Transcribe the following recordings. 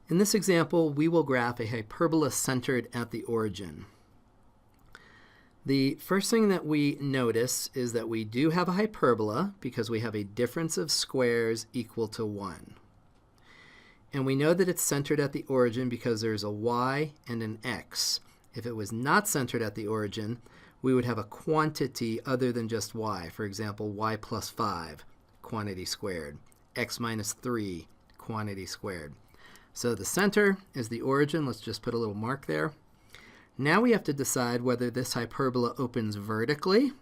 In this example, we will graph a hyperbola centered at the origin. The first thing that we notice is that we do have a hyperbola because we have a difference of squares equal to 1. And we know that it's centered at the origin because there's a y and an x. If it was not centered at the origin, we would have a quantity other than just y. For example, y plus 5, quantity squared. X minus 3, quantity squared. So the center is the origin. Let's just put a little mark there. Now we have to decide whether this hyperbola opens vertically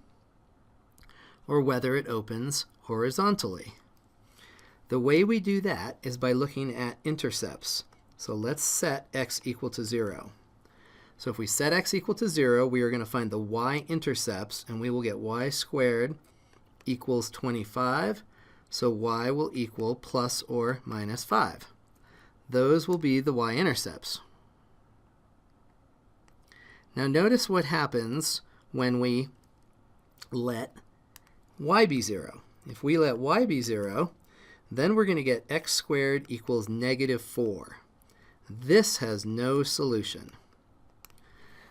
or whether it opens horizontally. The way we do that is by looking at intercepts. So let's set x equal to 0. So if we set x equal to 0, we are going to find the y-intercepts, and we will get y squared equals 25. So y will equal plus or minus 5. Those will be the y-intercepts. Now notice what happens when we let y be 0. If we let y be 0, then we're going to get x squared equals negative 4. This has no solution.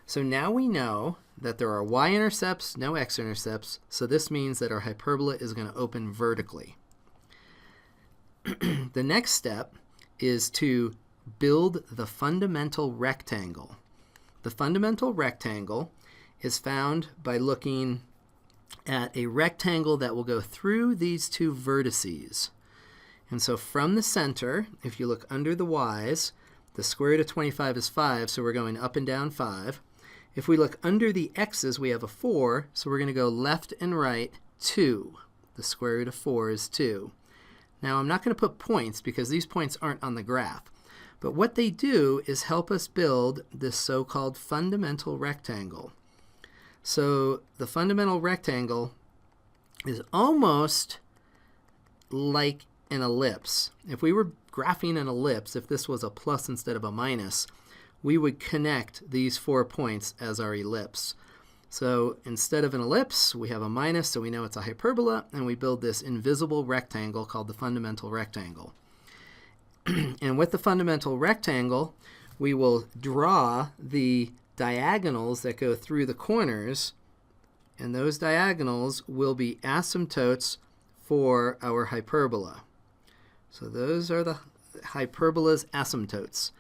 So now we know that there are y-intercepts, no x-intercepts, so this means that our hyperbola is going to open vertically. The next step is to build the fundamental rectangle. The fundamental rectangle is found by looking at a rectangle that will go through these two vertices. And so from the center, if you look under the y's, the square root of 25 is 5, so we're going up and down 5. If we look under the x's, we have a 4, so we're going to go left and right 2. The square root of 4 is 2. Now I'm not going to put points because these points aren't on the graph. But what they do is help us build this so-called fundamental rectangle. So the fundamental rectangle is almost like an ellipse. If we were graphing an ellipse, if this was a plus instead of a minus, we would connect these 4 points as our ellipse. So instead of an ellipse, we have a minus, so we know it's a hyperbola, and we build this invisible rectangle called the fundamental rectangle. And with the fundamental rectangle, we will draw the diagonals that go through the corners, and those diagonals will be asymptotes for our hyperbola. So those are the hyperbola's asymptotes.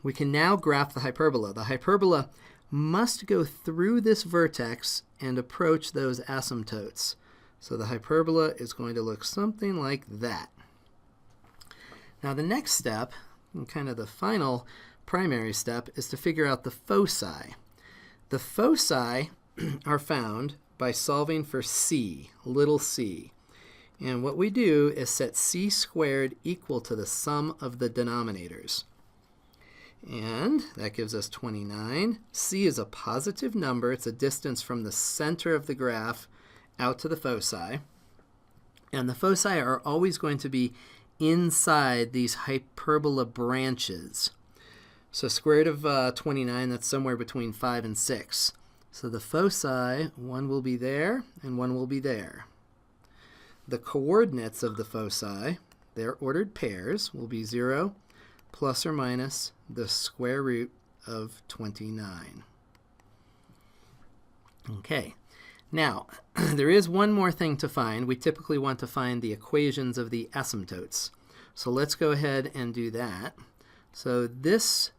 We can now graph the hyperbola. The hyperbola must go through this vertex and approach those asymptotes. So the hyperbola is going to look something like that. Now the next step, and kind of the final primary step, is to figure out the foci. The foci are found by solving for c, little c. And what we do is set c squared equal to the sum of the denominators. And that gives us 29. C is a positive number. It's a distance from the center of the graph out to the foci. And the foci are always going to be inside these hyperbola branches. So square root of 29, that's somewhere between 5 and 6. So the foci, one will be there and one will be there. The coordinates of the foci, their ordered pairs, will be 0 plus or minus the square root of 29. Okay, now there is one more thing to find. We typically want to find the equations of the asymptotes. So let's go ahead and do that. So this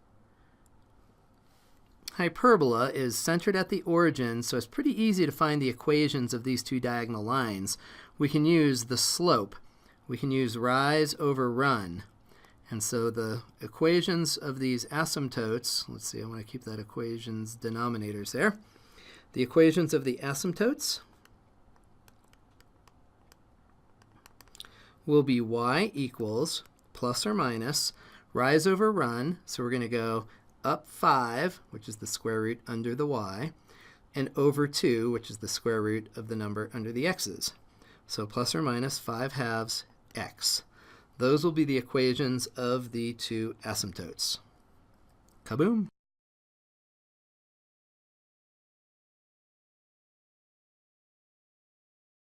hyperbola is centered at the origin, so it's pretty easy to find the equations of these two diagonal lines. We can use the slope. We can use rise over run. And so the equations of these asymptotes, let's see, I want to keep that equations denominators there. The equations of the asymptotes will be y equals plus or minus rise over run. So we're going to go up 5, which is the square root under the y, and over 2, which is the square root of the number under the x's. So plus or minus 5 halves x. Those will be the equations of the two asymptotes. Kaboom!